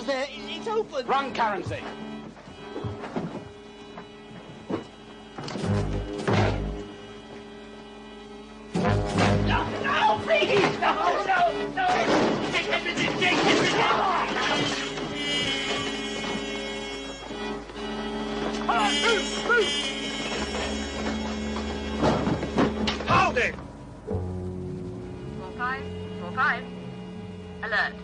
doors there. It's open. Wrong currency. No, please! No! Take everything! Come on, move! Hold it! 4545. Alert.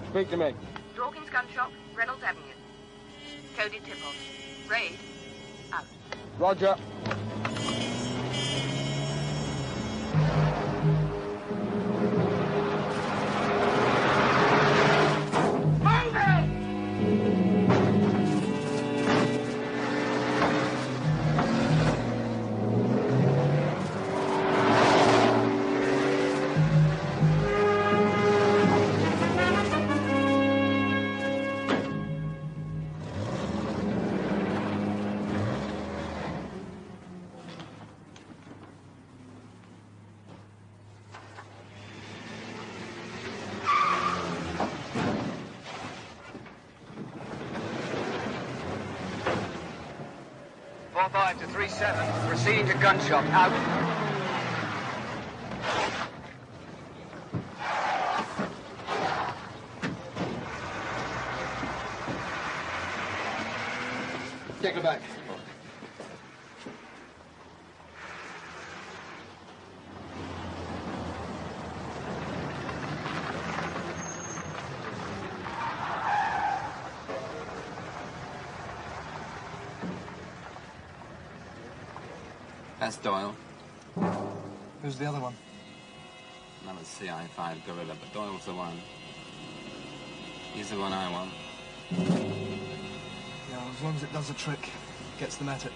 Speak to me. Dawkins Gun Shop, Reynolds Avenue. Coded tip-off. Raid. Out. Roger. to 37, proceeding to gun shop. Out. Take her back. That's Doyle. Who's the other one? Another CI-5 gorilla, but Doyle's the one. He's the one I want. Yeah, as long as it does the trick, gets them at it.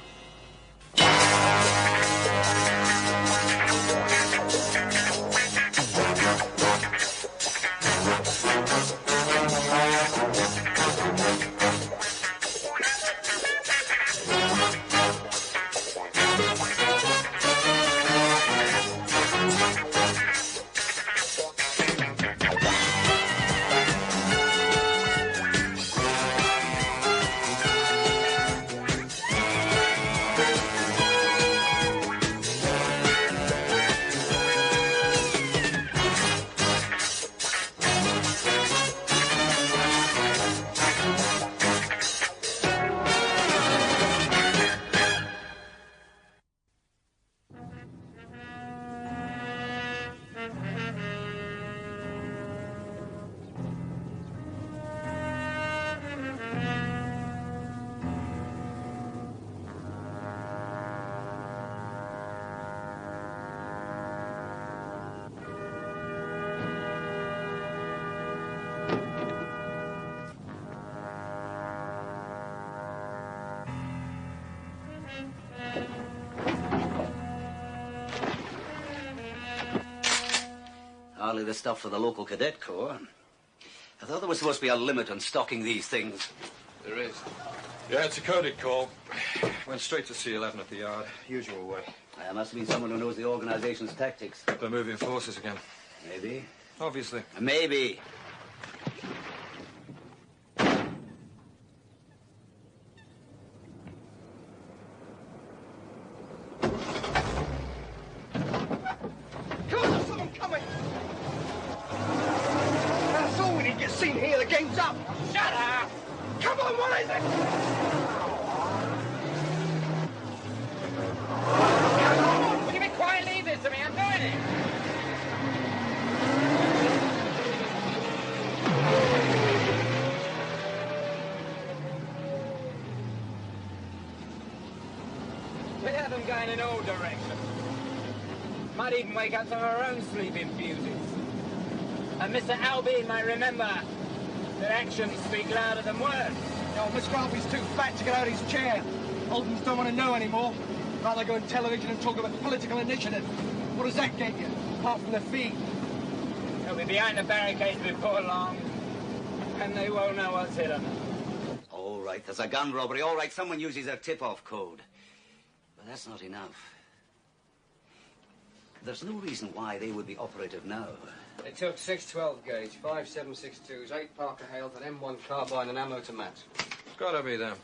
Hardly the stuff for the local cadet corps. I thought there was supposed to be a limit on stocking these things. There is. Yeah, it's a coded call. Went straight to C11 at the yard. Usual way. There must have been someone who knows the organization's tactics. They're moving forces again. Maybe. Obviously. Maybe. Might even wake up some of our own sleeping beauties. And Mr. Albion might remember that actions speak louder than words. No, Mr. Albi's too fat to get out of his chair. Oldens don't want to know anymore. Rather go on television and talk about political initiative. What does that get you, apart from the fee? They'll be behind the barricades before long, and they won't know what's hit them. All right, there's a gun robbery. All right, someone uses a tip-off code. But that's not enough. There's no reason why they would be operative now. They took 612 gauge, 5762s, 8 Parker Hales, an M1 carbine and ammo to match. It's gotta be them.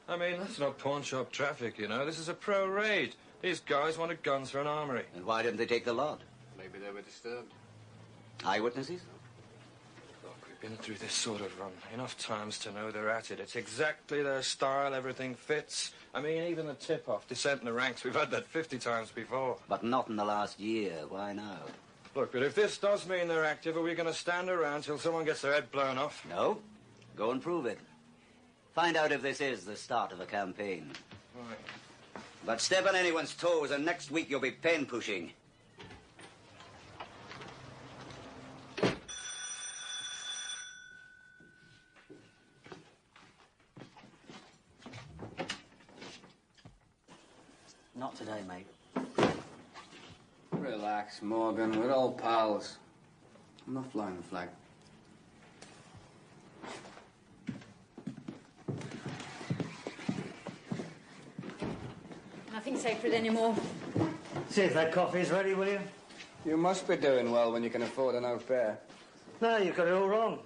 I mean, that's not pawn shop traffic, you know. This is a pro raid. These guys wanted guns for an armory. And why didn't they take the lot? Maybe they were disturbed. Eyewitnesses? Look, we've been through this sort of run enough times to know they're at it. It's exactly their style, everything fits. I mean, even the tip-off, descent in the ranks, we've had that 50 times before. But not in the last year. Why now? Look, but if this does mean they're active, are we going to stand around till someone gets their head blown off? No. Go and prove it. Find out if this is the start of a campaign. Right. But step on anyone's toes, and next week you'll be pen pushing. Not today, mate. Relax, Morgan. We're all pals. I'm not flying the flag. Nothing sacred anymore. See if that coffee's ready, will you? You must be doing well when you can afford an au pair. No, you've got it all wrong.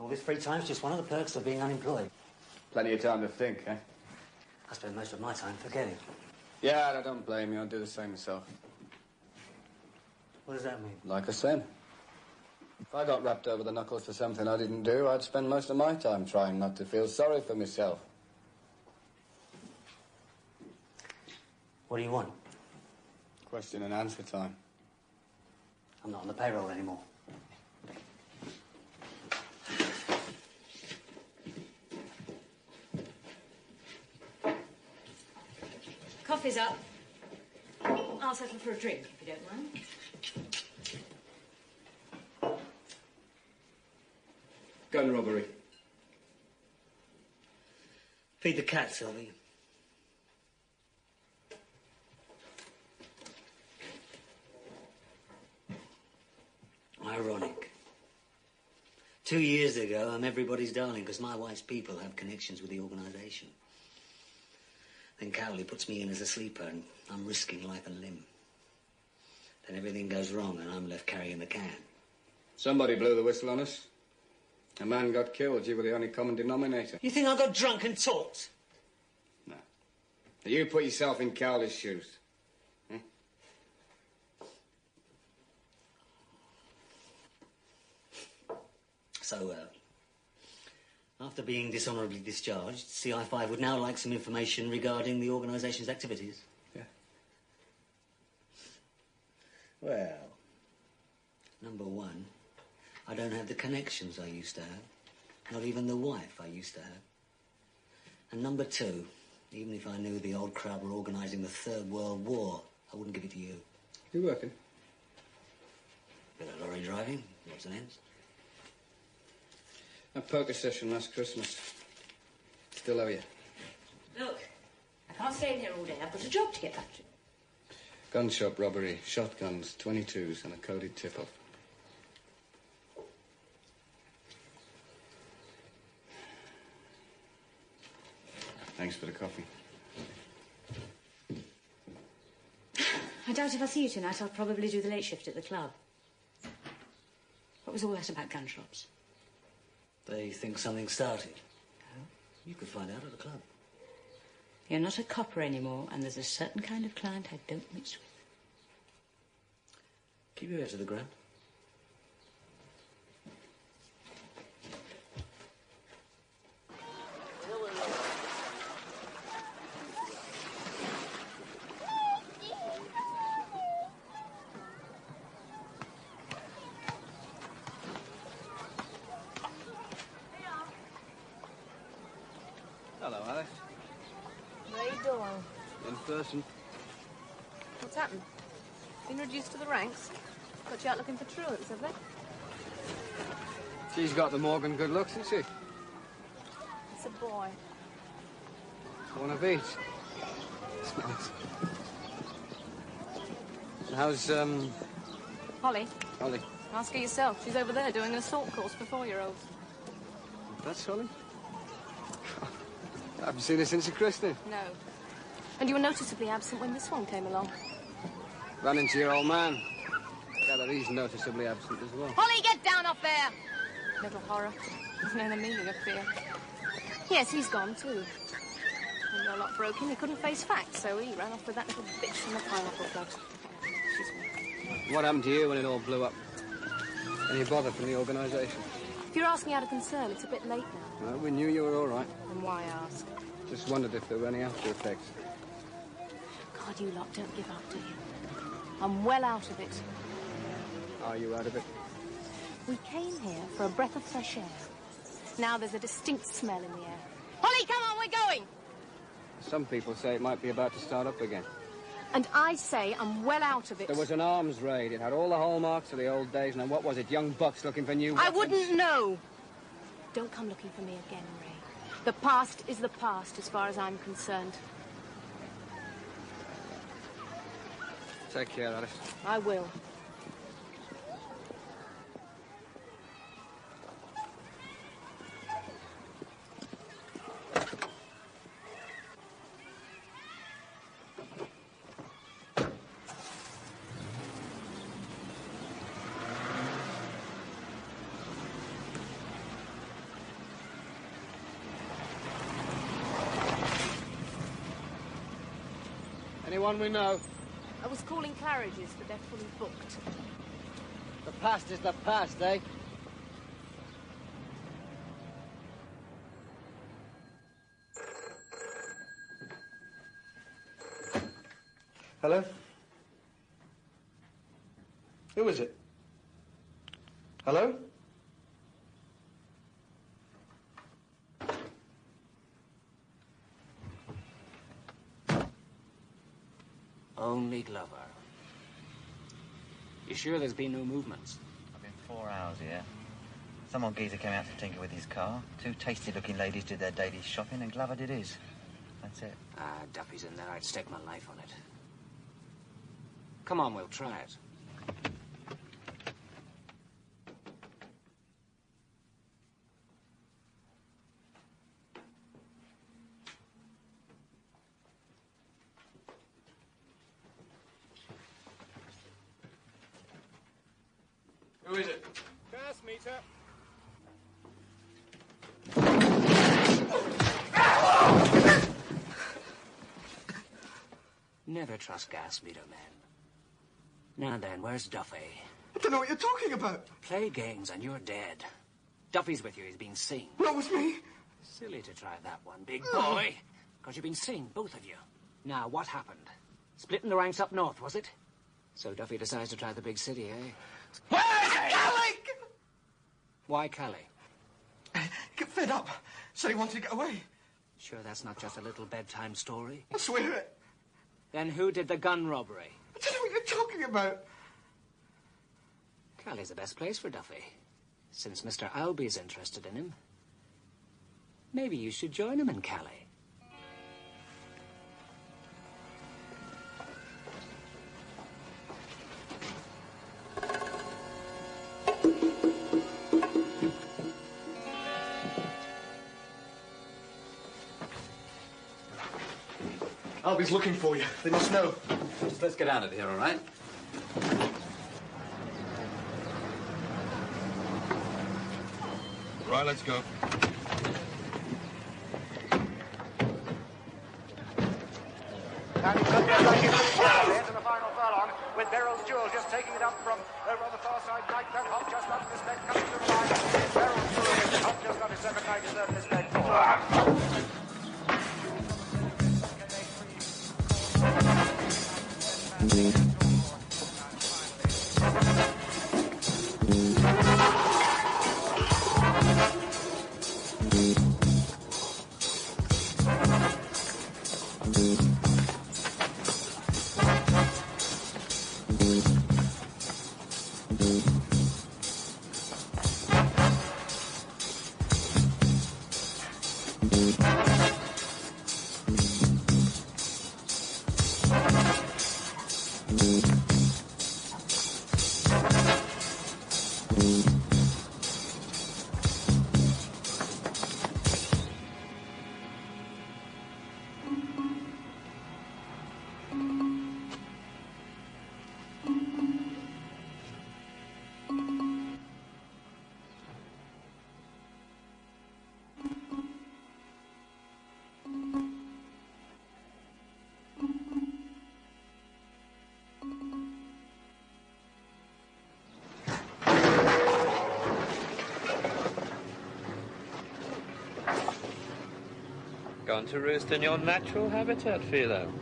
All this free time's just one of the perks of being unemployed. Plenty of time to think, eh? I spend most of my time forgetting. Yeah, I don't blame you. I'd do the same myself. What does that mean? Like I said, if I got wrapped over the knuckles for something I didn't do, I'd spend most of my time trying not to feel sorry for myself. What do you want? Question and answer time. I'm not on the payroll anymore. Coffee's up. I'll settle for a drink, if you don't mind. Gun robbery. Feed the cat, Sylvie. Ironic. 2 years ago, I'm everybody's darling because my wife's people have connections with the organisation. Then Cowley puts me in as a sleeper and I'm risking life and limb. Then everything goes wrong and I'm left carrying the can. Somebody blew the whistle on us. A man got killed. You were the only common denominator. You think I got drunk and talked? No. You put yourself in Cowley's shoes. Eh? So, after being dishonourably discharged, CI5 would now like some information regarding the organisation's activities. Yeah. Well, number one, I don't have the connections I used to have. Not even the wife I used to have. And number two, even if I knew the old crowd were organising the Third World War, I wouldn't give it to you. You working? Bit of lorry driving, odds and ends. A poker session last Christmas. Still owe you. Look, I can't stay in here all day. I've got a job to get back to. Gun shop robbery, shotguns, 22s, and a coded tip-off. Thanks for the coffee. I doubt if I see you tonight, I'll probably do the late shift at the club. What was all that about gun shops? They think something started. Oh. You could find out at the club. You're not a copper anymore, and there's a certain kind of client I don't mix with. Keep your ear to the ground. Hello, Alice. How you doing? In person. What's happened? Been reduced to the ranks? Got you out looking for truants, have they? She's got the Morgan good looks, isn't she? It's a boy. One of each. It's nice. How's, Holly, Holly? ask her yourself. She's over there doing an assault course for 4-year-olds. That's Holly? I haven't seen her since her christening. No. And you were noticeably absent when this one came along. Ran into your old man. Got that he's noticeably absent as well. Holly, get down off there! Little horror. Doesn't know the meaning of fear. Yes, he's gone, too. When your lot broke him, he couldn't face facts, so he ran off with that little bitch from the pineapple plugs. What happened to you when it all blew up? Any bother from the organisation? If you're asking out of concern, it's a bit late now. Well, we knew you were all right. And why ask? Just wondered if there were any after effects. God, you lot don't give up, do you? I'm well out of it. Are you out of it? We came here for a breath of fresh air. Now there's a distinct smell in the air. Holly, come on, we're going! Some people say it might be about to start up again. And I say I'm well out of it. There was an arms raid. It had all the hallmarks of the old days. Now, what was it? Young bucks looking for new weapons? I wouldn't know. Don't come looking for me again, Ray. The past is the past as far as I'm concerned. Take care, Alice. I will. Anyone we know? I was calling Claridge's, but they're fully booked. The past is the past, eh? Hello? Who is it? Hello? Only Glover. You sure there's been no movements? I've been 4 hours here. Some old geezer came out to tinker with his car. 2 tasty-looking ladies did their daily shopping, and Glover did his. That's it. Ah, Duffy's in there. I'd stake my life on it. Come on, we'll try it. Who is it? Gas meter. Never trust gas meter men. Now then, where's Duffy? I don't know what you're talking about. Play games and you're dead. Duffy's with you. He's been seen. Not with me. Silly to try that one, big boy. Because you've been seen, both of you. Now, what happened? Splitting the ranks up north, was it? So Duffy decides to try the big city, eh? Where's Callie? Why Callie? Get fed up. Said he wanted to get away. Sure that's not just a little bedtime story? I swear it. Then who did the gun robbery? I don't know what you're talking about. Callie's the best place for Duffy. Since Mr. Alby's interested in him. Maybe you should join him in Callie. Alby's looking for you. They must know. Just let's get out of here, all right? Right, let's go. And it's going to be like into the final furlong with Beryl's Jewel just taking it up from over on the far side. Nightclub Hop just up to this leg coming through the line. Beryl's Jewel Hop just got his 797 this leg forward. Mm-hmm. Gone to roost in your natural habitat, Philo.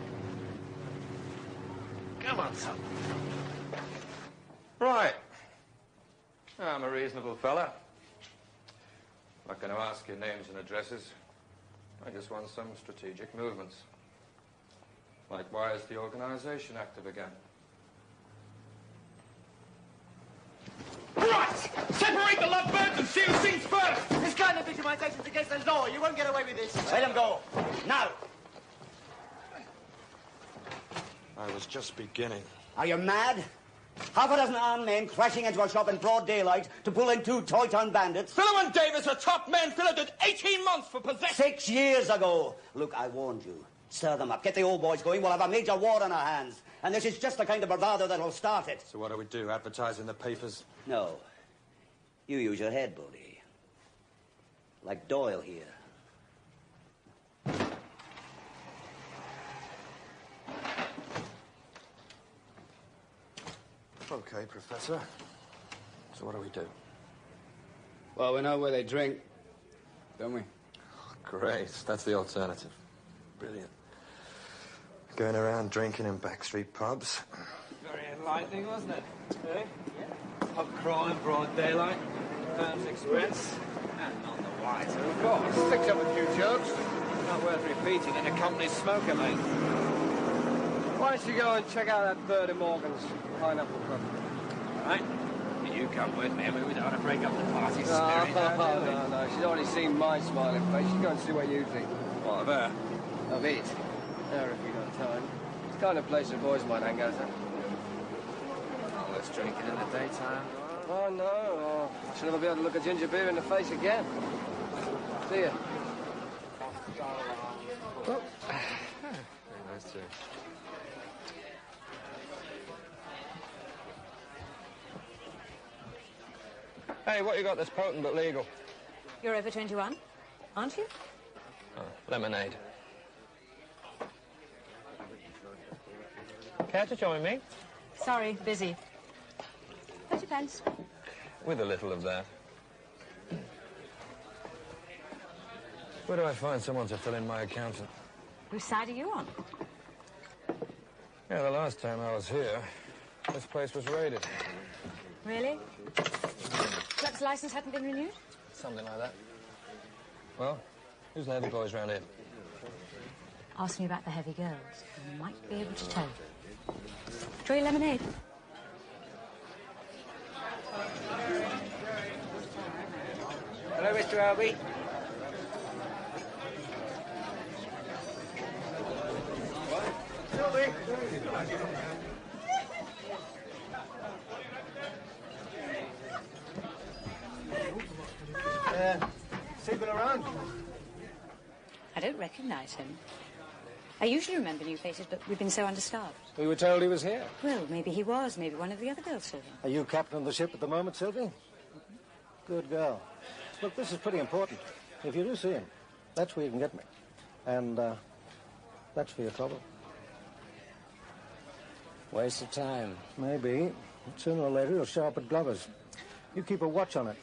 Come on, son. Right. I'm a reasonable fella. Not going to ask your names and addresses. I just want some strategic movements. Like, why is the organisation active again? Right! Separate the lovebirds and see who sings first! This kind of victimization's against the law. You won't get away with this. Let him go. Now. I was just beginning. Are you mad? Half a dozen armed men crashing into a shop in broad daylight to pull in 2 toy-town bandits. Philo and Davis are top men. Philo did 18 months for possession. 6 years ago. Look, I warned you. Stir them up. Get the old boys going. We'll have a major war on our hands. And this is just the kind of bravado that'll start it. So what do we do? Advertise in the papers? No. You use your head, Bodie. Like Doyle here. Okay, Professor. So what do we do? Well, we know where they drink, don't we? Great. That's the alternative. Brilliant. Going around drinking in backstreet pubs. Very enlightening, wasn't it? Eh? Yeah. Pub crawl in broad daylight. Firm's expense. And not the wiser, of course. Fix up a few jokes. Not worth repeating in a company smoker, mate. Why don't you go and check out that bird in Morgan's Pineapple Club? All right. You come with me. We don't want to break up the party spirit. No. She's already seen my smiling face. She's going to see what you think. What, of her? Of it. There, if you got time. It's the kind of place the boys might hang out at. All this drinking in the daytime. Oh, no. Oh, I should never be able to look a ginger beer in the face again. See ya. Oh. Very nice, too. Hey, what you got that's potent but legal? You're over 21, aren't you? Oh, lemonade. Care to join me? Sorry, busy. 30 pence. With a little of that. Where do I find someone to fill in my accountant? Whose side are you on? Yeah, the last time I was here, this place was raided. Really? Club's license hadn't been renewed? Something like that. Well, who's the heavy boys round here? Ask me about the heavy girls. I might be able to tell. Try your lemonade. Hello, Mr. Albee. Sleeping around? I don't recognize him. I usually remember new faces, but we've been so understaffed. We were told he was here. Well, maybe he was. Maybe one of the other girls saw him. Are you captain of the ship at the moment, Sylvie? Good girl. Look, this is pretty important. If you do see him, that's where you can get me. And, that's for your trouble. Waste of time. Maybe. But sooner or later, you'll show up at Glover's. You keep a watch on it.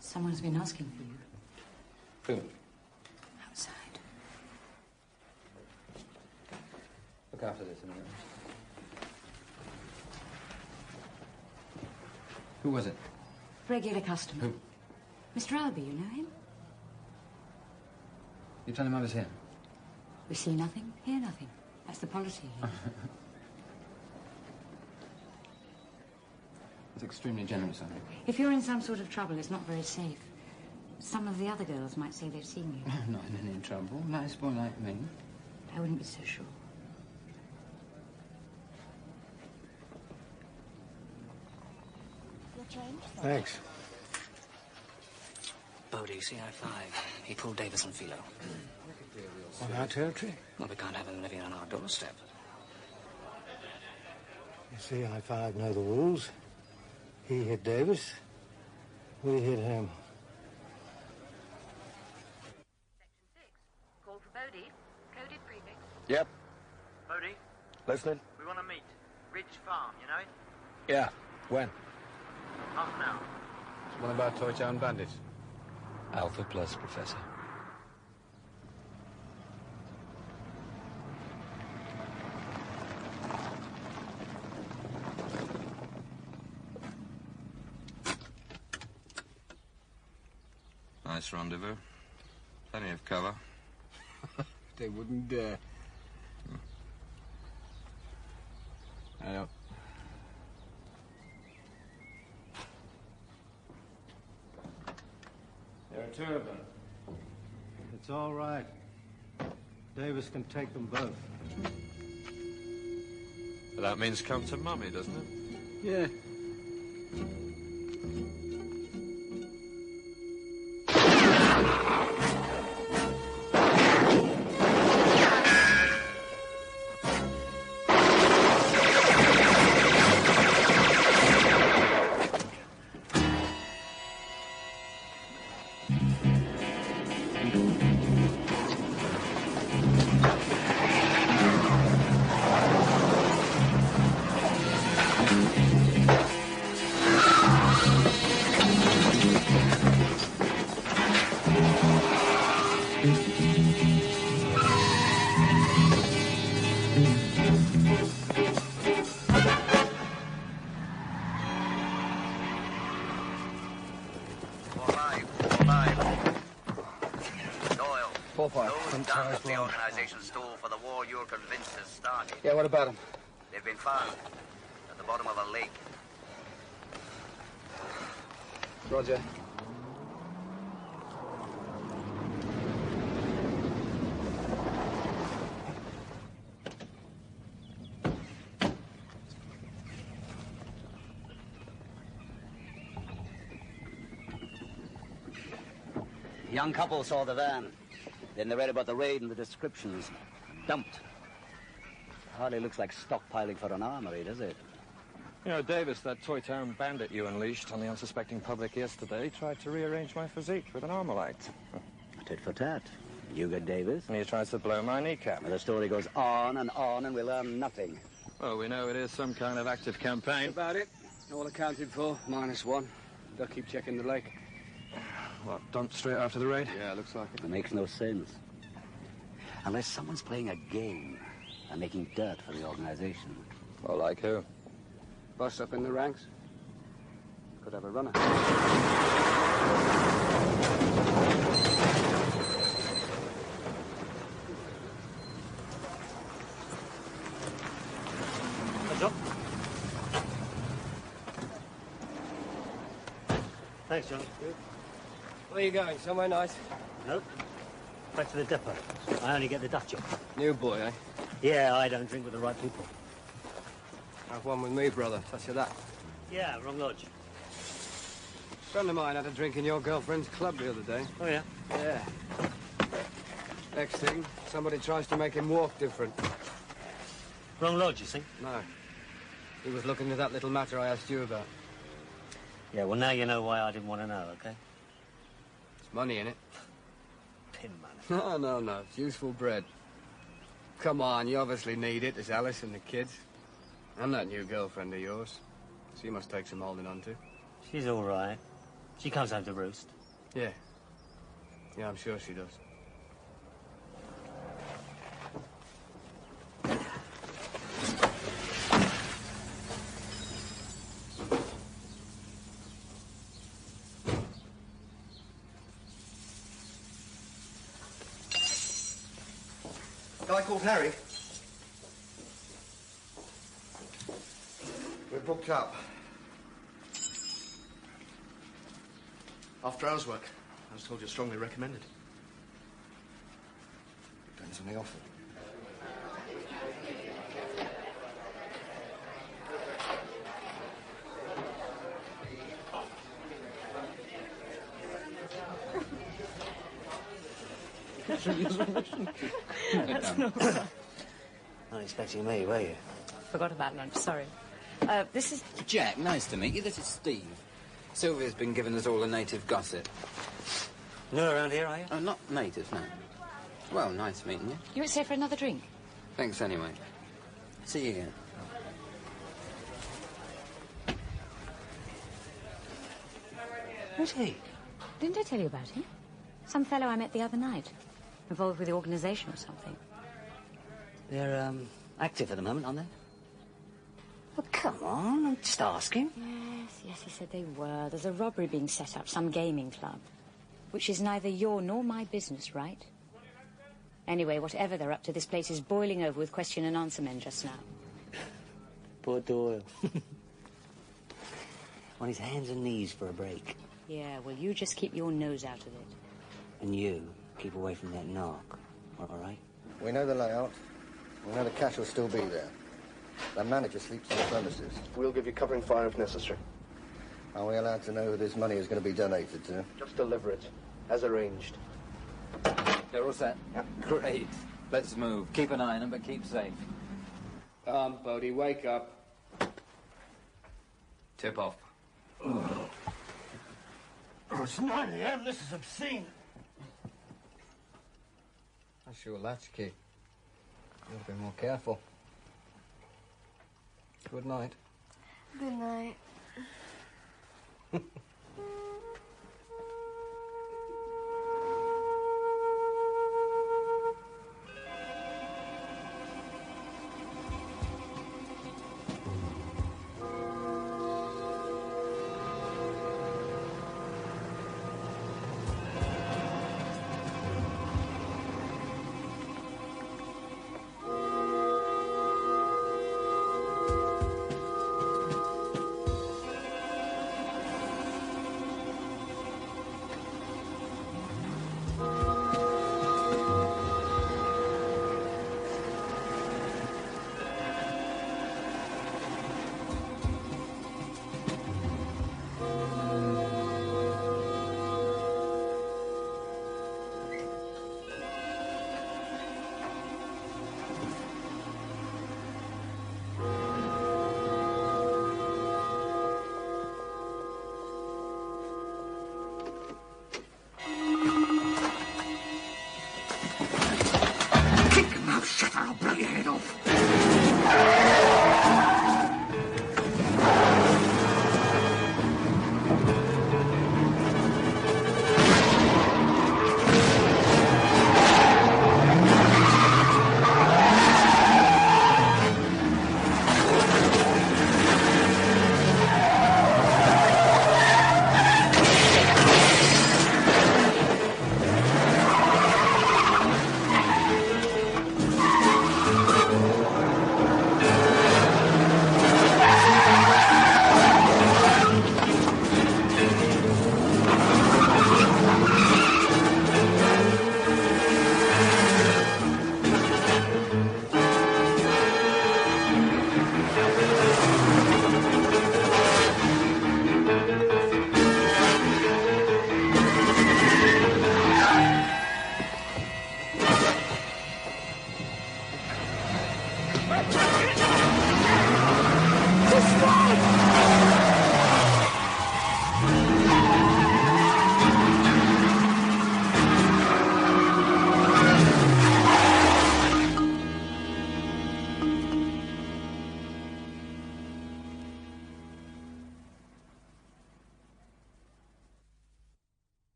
Someone's been asking for you. Who? Outside. Look after this a minute. Who was it? Regular customer. Who? Mr. Albee, you know him? You tell him I was here. We see nothing, hear nothing. That's the policy here. It's extremely generous of you. If you're in some sort of trouble, it's not very safe. Some of the other girls might say they've seen you. I'm not in any trouble. Nice boy like me. I wouldn't be so sure. Thanks. Bodie, CI5. He pulled Davis and Philo. On our territory? Well, we can't have him living on our doorstep. You see, I5 know the rules. He hit Davis. We hit him. Call for Bodie. Coded prefix. Yep. Bodie, Listening? we want to meet. Ridge Farm, you know it? Yeah. When? Half an hour. One of our Toy Town bandits. Alpha Plus, Professor. Nice rendezvous. Plenty of cover. They wouldn't dare. I know. There are two of them. It's all right. Davis can take them both. But that means come to Mummy, doesn't it? Yeah. The organization's stole for the war you're convinced has started. Yeah, what about them? They've been found at the bottom of a lake. Roger. A young couple saw the van. Then they read about the raid and the descriptions. Dumped. Hardly looks like stockpiling for an armory, does it? You know, Davis, that Toy Town bandit you unleashed on the unsuspecting public yesterday tried to rearrange my physique with an Armalite. Tit for tat. You get Davis. And he tries to blow my kneecap. And the story goes on, and we learn nothing. Well, we know it is some kind of active campaign. That's about it. All accounted for, -1. They'll keep checking the lake. What, dumped straight after the raid? Yeah, looks like it. It makes no sense. Unless someone's playing a game and making dirt for the organization. Well, like who? Boss up in the ranks. Could have a runner. Heads up. Thanks, John. Where are you going? Somewhere nice? Nope. Back to the depot. I only get the duff job. New boy, eh? Yeah, I don't drink with the right people. Have one with me, brother. Touch of that. Yeah, wrong lodge. A friend of mine had a drink in your girlfriend's club the other day. Oh, yeah? Yeah. Next thing, somebody tries to make him walk different. Wrong lodge, you see? No. He was looking at that little matter I asked you about. Yeah, well, now you know why I didn't want to know, okay? There's money in it. Pin money. No. It's useful bread. Come on, you obviously need it. There's Alice and the kids. And that new girlfriend of yours. She must take some holding on to. She's all right. She comes home to roost. Yeah. Yeah, I'm sure she does. Guy called Harry. We're booked up. After hours work. I was told you're strongly recommended. Depends on the offer. That's not right. Not expecting me, were you? Forgot about lunch, sorry. This is... Jack, nice to meet you. This is Steve. Sylvia's been giving us all the native gossip. New around here, are you? Oh, not natives, no. Well, nice meeting you. You would stay for another drink? Thanks anyway. See you again. Who's he? Didn't I tell you about him? Some fellow I met the other night. Involved with the organisation or something. They're, active at the moment, aren't they? Well, come on, I'm just asking. Yes, he said they were. There's a robbery being set up, some gaming club. Which is neither your nor my business, right? Anyway, whatever they're up to, this place is boiling over with question and answer men just now. Poor Doyle. On his hands and knees for a break. Yeah, well, you just keep your nose out of it. And you, keep away from that knock. All right? We know the layout. We know the cash will still be there. The manager sleeps on the premises. We'll give you covering fire if necessary. Are we allowed to know who this money is going to be donated to? Just deliver it, as arranged. They're all set? Yeah. Great. Let's move. Keep an eye on them, but keep safe. Bodie, wake up. Tip off. Oh, it's 9 a.m. This is obscene. That's your latchkey. You'll be more careful. Good night. Good night. Shut her, I'll blow your head off.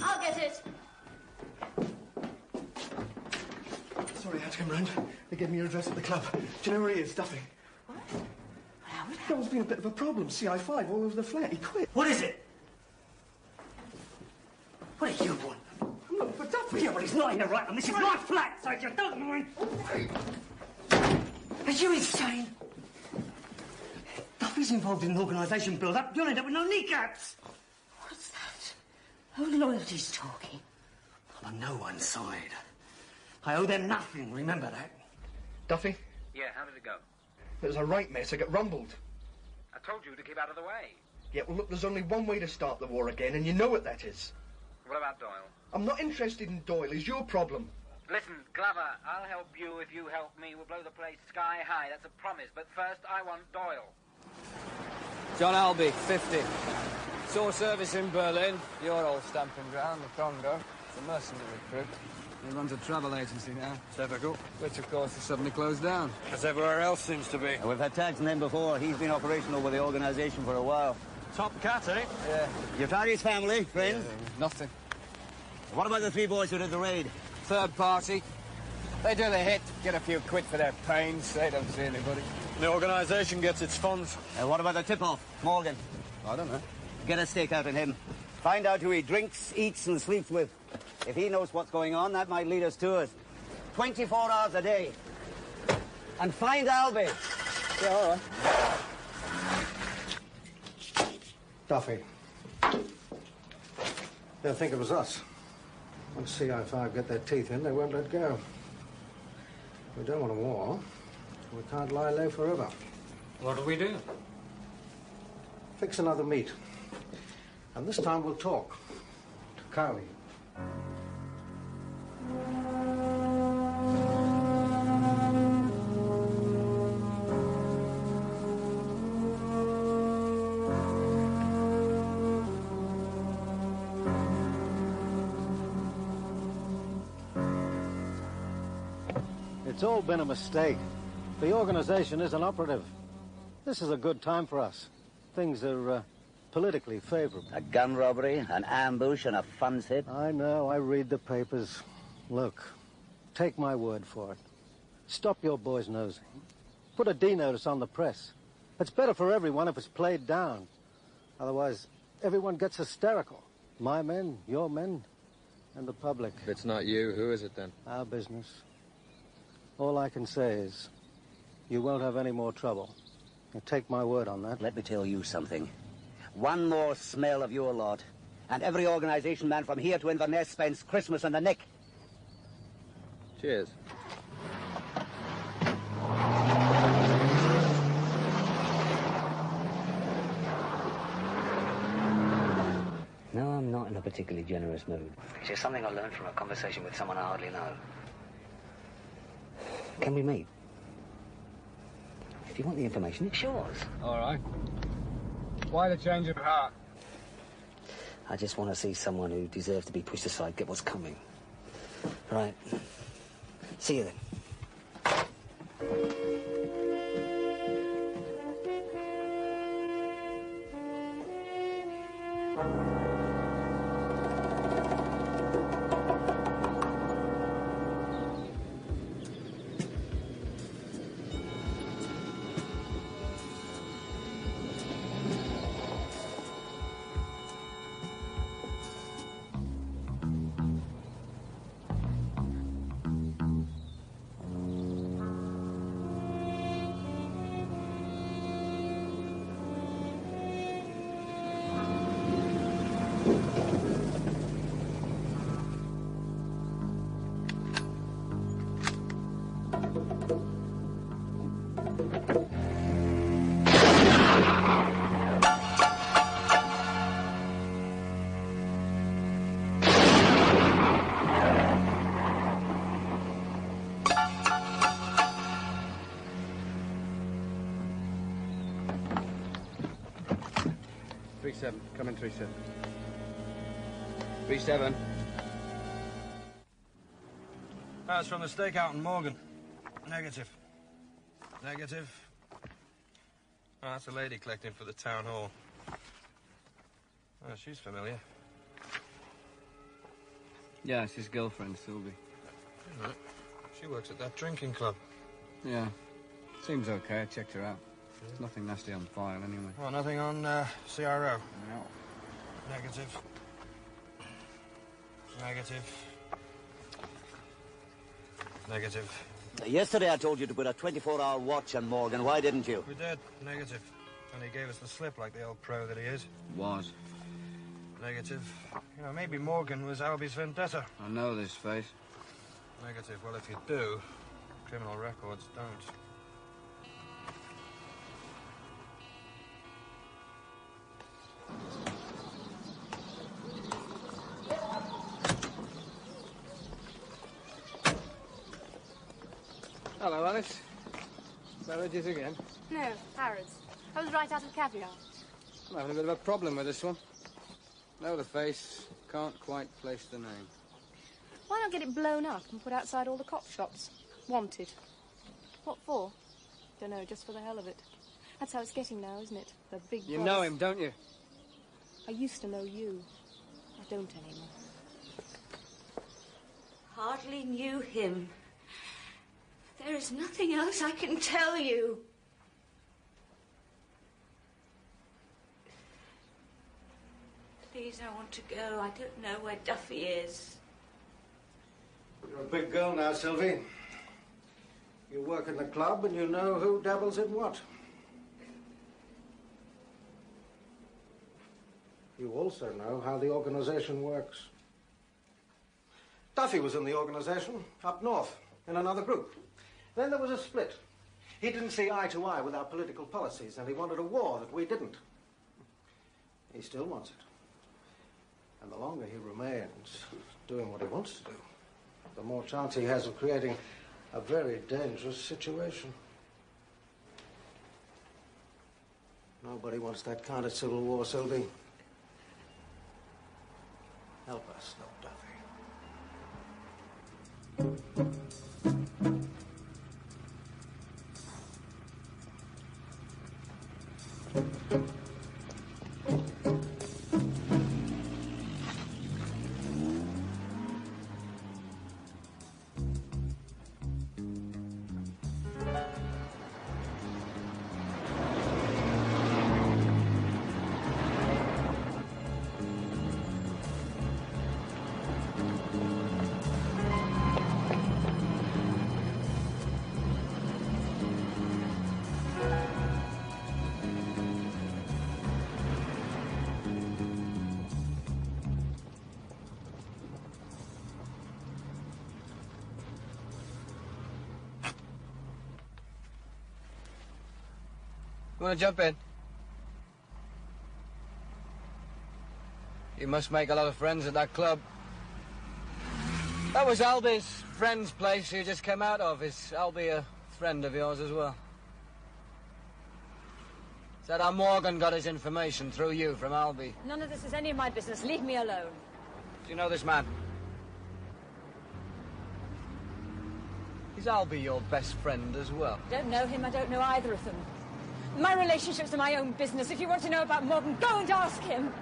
I'll get it. Sorry I had to come round. They gave me your address at the club. Do you know where he is, Duffy? What? There's been a bit of a problem. CI5 all over the flat. He quit. What is it? What do you want? I'm looking for Duffy. Yeah, but he's not in the right one. This is my flat, so you don't mind. Are you insane? Duffy's involved in an organisation build-up. You'll end up with no kneecaps. What's that? Oh, loyalty's talking. I'm on no one's side. I owe them nothing, remember that. Duffy, Yeah, how did it go? it was a right mess. I got rumbled. I told you to keep out of the way. Yeah, well, look, there's only one way to start the war again, and you know what that is. What about Doyle? I'm not interested in Doyle. It's your problem. Listen, Glover, I'll help you if you help me. We'll blow the place sky high. That's a promise. But first, I want Doyle. John Albee, 50. Saw service in Berlin, your old stamping ground, the Congo. It's a mercenary recruit. He runs a travel agency now. Typical. Which, of course, has suddenly closed down. As everywhere else seems to be. We've had tags on him before. He's been operational with the organisation for a while. Top cat, eh? Yeah. You found his family, friends? Nothing. What about the 3 boys who did the raid? Third party. They do the hit, get a few quid for their pains. They don't see anybody. The organisation gets its funds. What about the tip-off, Morgan? I don't know. Get a stake out on him. Find out who he drinks, eats, and sleeps with. If he knows what's going on, that might lead us to it. 24 hours a day. And find Albie. Yeah, all right. Duffy. They'll think it was us. Once CI5 get their teeth in, they won't let go. We don't want a war. We can't lie low forever. What do we do? Fix another meet. And this time we'll talk. To Cowley. It's all been a mistake. The organization isn't operative. This is a good time for us. Things are politically favorable. A gun robbery, an ambush, and a funds hit. I know. I read the papers. Look, take my word for it. Stop your boys nosing. Put a D notice on the press. It's better for everyone if it's played down. Otherwise, everyone gets hysterical. My men, your men, and the public. If it's not you, who is it then? Our business. All I can say is, you won't have any more trouble. You take my word on that. Let me tell you something. One more smell of your lot, and every organization man from here to Inverness spends Christmas in the Nick. Cheers. No, I'm not in a particularly generous mood. It's just something I learned from a conversation with someone I hardly know. Can we meet? If you want the information, it's yours. All right. Why the change of heart? I just want to see someone who deserves to be pushed aside get what's coming. Right. See you then. Come in, 3-7. 3-7. That's from the stakeout in Morgan. Negative. Negative. Oh, that's a lady collecting for the town hall. Oh, she's familiar. Yeah, it's his girlfriend, Sylvie. Right. She works at that drinking club. Yeah. Seems okay. I checked her out. There's nothing nasty on file, anyway. Well, nothing on CRO? No. Negative. Negative. Negative. Yesterday I told you to put a 24-hour watch on Morgan. Why didn't you? We did. Negative. And he gave us the slip like the old pro that he is. Was. Negative. You know, maybe Morgan was Albie's vendetta. I know this face. Negative. Well, if you do, criminal records don't. Hello, Alice. Beverages again? No, Harrods. I was right out of caviar. I'm having a bit of a problem with this one. Know the face, can't quite place the name. Why not get it blown up and put outside all the cop shops? Wanted. What for? Don't know, just for the hell of it. That's how it's getting now, isn't it? The big You boss. know him, don't you? I used to know you. I don't anymore. Hardly knew him. There is nothing else I can tell you. Please, I want to go. I don't know where Duffy is. You're a big girl now, Sylvie. You work in the club and you know who dabbles in what. You also know how the organization works. Duffy was in the organization up north in another group. Then there was a split. He didn't see eye to eye with our political policies and he wanted a war that we didn't. He still wants it. And the longer he remains doing what he wants to do, the more chance he has of creating a very dangerous situation. Nobody wants that kind of civil war, Sylvie. Help us stop Duffy. You want to jump in? You must make a lot of friends at that club. That was Albie's friend's place you just came out of. Is Albie a friend of yours as well? Said how Morgan got his information through you from Albie. None of this is any of my business. Leave me alone. Do you know this man? Is Albie your best friend as well? I don't know him. I don't know either of them. My relationships are my own business. If you want to know about Morgan, go and ask him.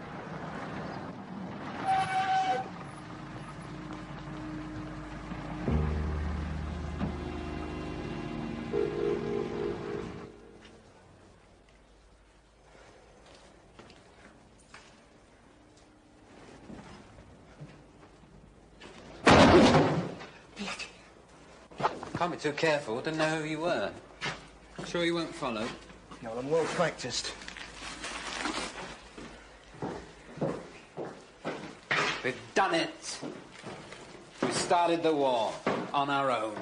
Can't be too careful. Didn't know who you were. Sure you weren't followed? No, I'm well practiced. We've done it. We started the war on our own.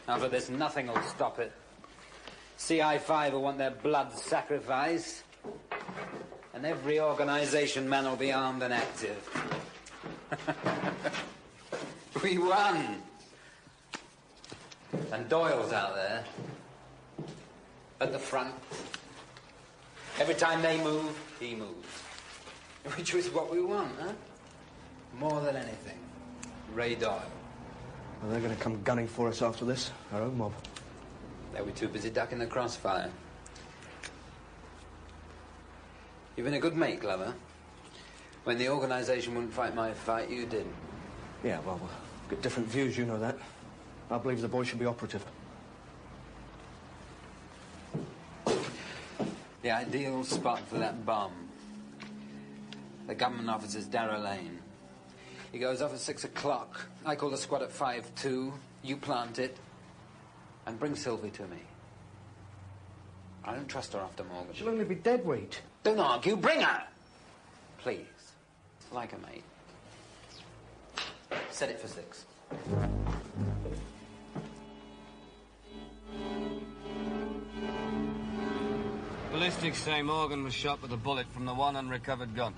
After this, nothing will stop it. CI5 will want their blood sacrificed. And every organization man will be armed and active. We won. And Doyle's out there. At the front. Every time they move, he moves. Which was what we want, huh? More than anything. Ray Doyle. Well, they're going to come gunning for us after this. Our own mob. They were too busy ducking the crossfire. You've been a good mate, Glover. When the organization wouldn't fight my fight, you did. Yeah, well, we've got different views, you know that. I believe the boy should be operative. The ideal spot for that bomb. The government officer's Darrow Lane. He goes off at 6 o'clock. I call the squad at 5-2. You plant it. And bring Sylvie to me. I don't trust her after Morgan. She'll only be dead weight. Don't argue. Bring her! Please. Like a mate. Set it for 6. Ballistics say Morgan was shot with a bullet from the one unrecovered gun.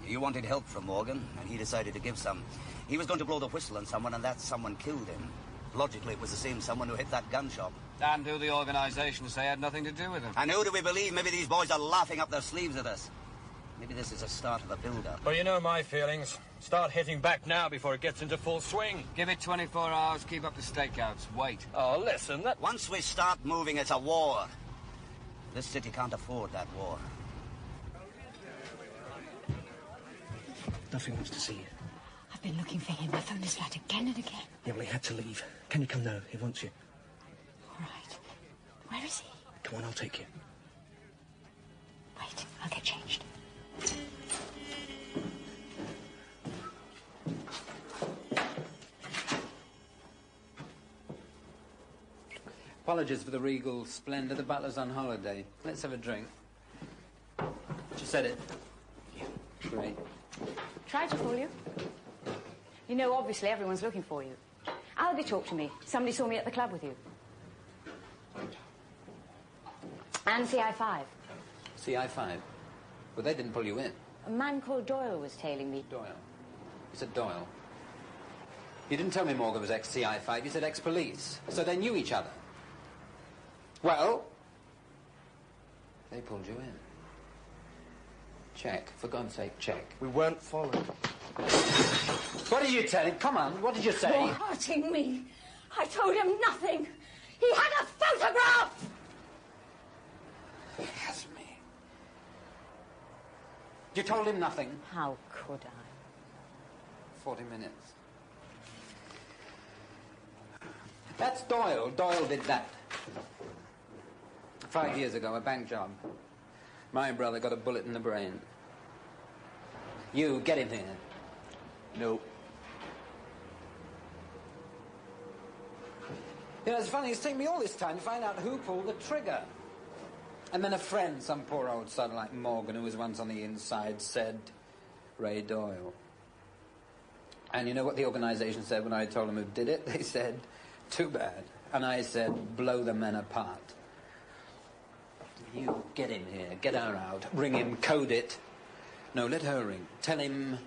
You wanted help from Morgan, and he decided to give some. He was going to blow the whistle on someone, and that someone killed him. Logically, it was the same someone who hit that gun shop. And who the organisation say had nothing to do with it. And who do we believe? Maybe these boys are laughing up their sleeves at us. Maybe this is the start of a build-up. Well, you know my feelings. Start hitting back now before it gets into full swing. Give it 24 hours, keep up the stakeouts. Wait. Oh, listen, that... Once we start moving, it's a war. This city can't afford that war. Duffy wants to see you. I've been looking for him. I phoned his flat again and again. Yeah, well, he had to leave. Can you come now? He wants you. All right. Where is he? Come on, I'll take you. Wait, I'll get changed. Apologies for the regal splendour. The butler's on holiday. Let's have a drink. She said it. Yeah. Great. Tried to call you. You know, obviously, everyone's looking for you. Albie talked to me. Somebody saw me at the club with you. And CI5. CI5? Well, they didn't pull you in. A man called Doyle was tailing me. Doyle? You said Doyle. You didn't tell me Morgan was ex-CI5. You said ex-police. So they knew each other. Well, they pulled you in. Check. For God's sake, check. We weren't followed. What did you tell him? Come on, what did you say? You're hurting me. I told him nothing. He had a photograph! Yes, me. You told him nothing? How could I? 40 minutes. That's Doyle. Doyle did that. 5 years ago, a bank job. My brother got a bullet in the brain. You, get him here. No. You know, it's funny, it's taken me all this time to find out who pulled the trigger. And then a friend, some poor old son like Morgan, who was once on the inside, said, Ray Doyle. And you know what the organisation said when I told them who did it? They said, too bad. And I said, blow the men apart. You get him here, get her out, ring him, code it. No, let her ring. Tell him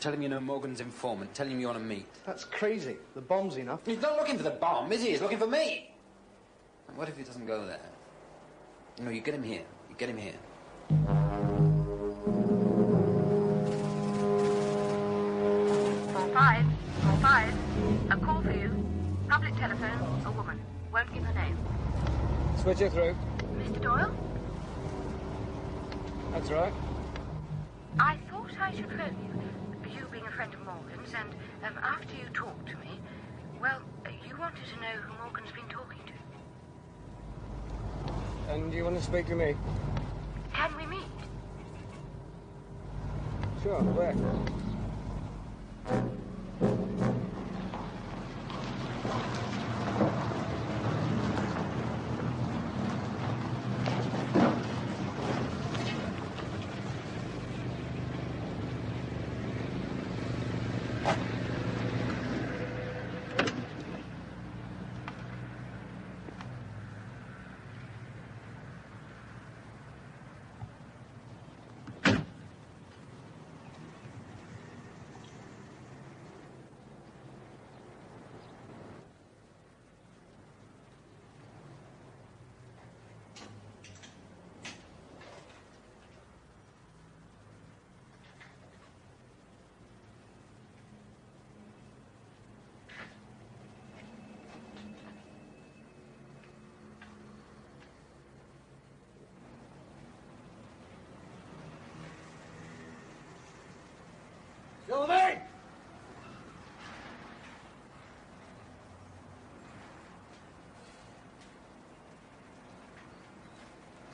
you know Morgan's informant. Tell him you want to meet. That's crazy. The bomb's enough. He's not looking for the bomb, is he? He's looking for me. And what if he doesn't go there? No, you get him here. You get him here. 45, 45. A call for you. Public telephone, a woman. Won't give her name. Switch it through. Mr. Doyle? That's right. I thought I should phone you. You being a friend of Morgan's, and after you talked to me, well, you wanted to know who Morgan's been talking to. And you want to speak to me? Can we meet? Sure, where? Sylvie!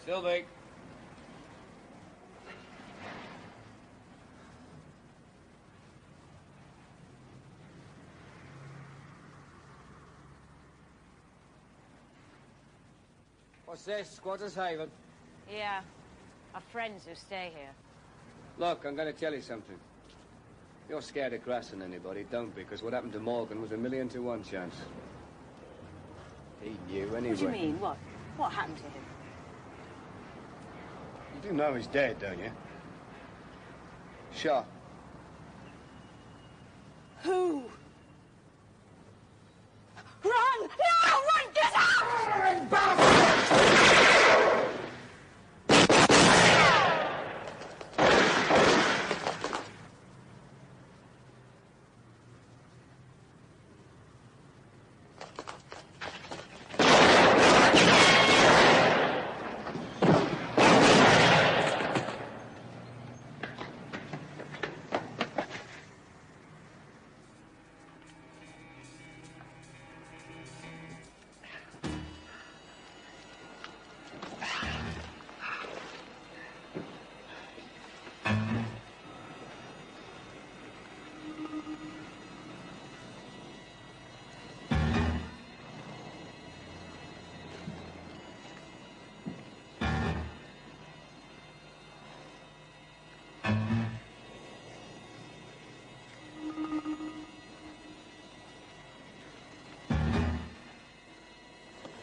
Sylvie. What's this? Squatters Haven? Yeah. Our friends who stay here. Look, I'm going to tell you something. You're scared of grassing anybody, don't be, because what happened to Morgan was 1,000,000 to 1 chance. He knew anyway. What do you mean? What? What happened to him? You do know he's dead, don't you? Shot. Who? Run! No! Run! Get out!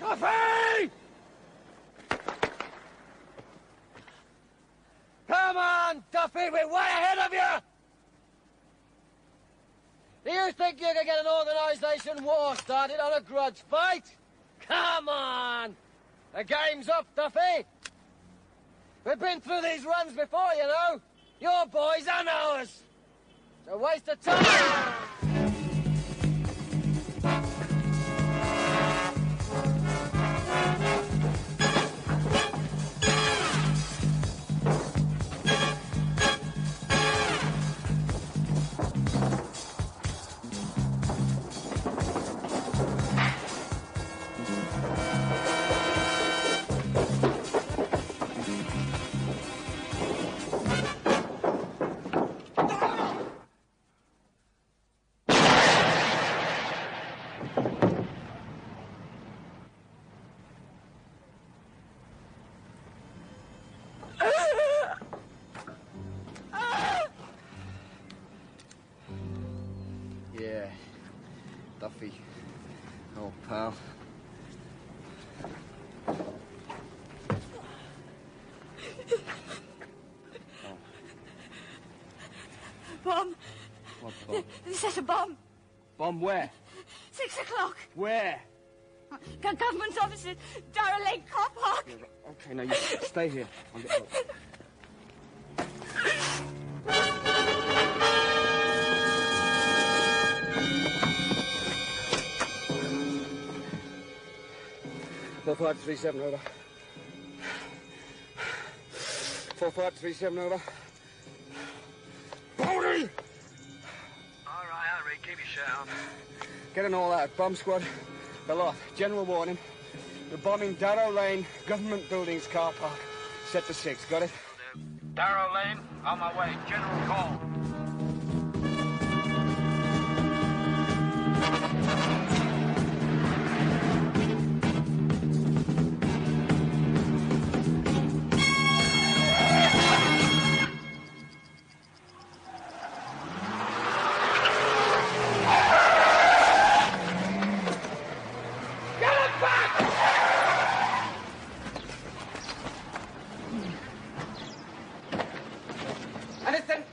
Duffy! Come on, Duffy, we're way ahead of you! Do you think you can get an organisation war started on a grudge fight? Come on! The game's up, Duffy! We've been through these runs before, you know. Your boys and ours. It's a waste of time! Yeah, Duffy, old pal. Bomb. What bomb? They set a bomb. Bomb where? 6 o'clock. Where? Government offices. Darrow Lane car park. Okay, now you stay here. I'll get help. 4537 over. 4537 over. Bodie! All right, Harry, keep your shout. Getting all out. Bomb squad. The lot. General warning. We're bombing Darrow Lane, Government Buildings car park. Set to 6. Got it? Darrow Lane, on my way. General call.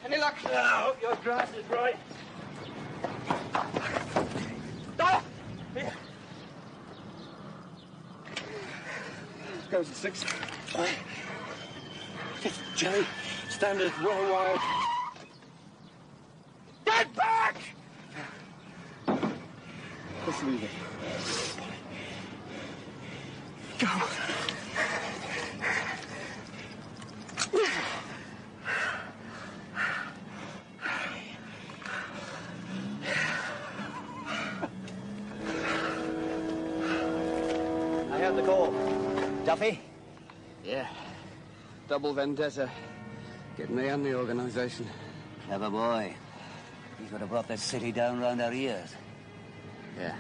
Any luck? I hope your grass is right. Ah! Here. Goes at 6. Jerry, standard, well wired. Get back! Let's leave it. Go. The call. Duffy? Yeah. Double vendetta. Get me and the organisation. Clever boy. He could have brought this city down round our ears. Yeah.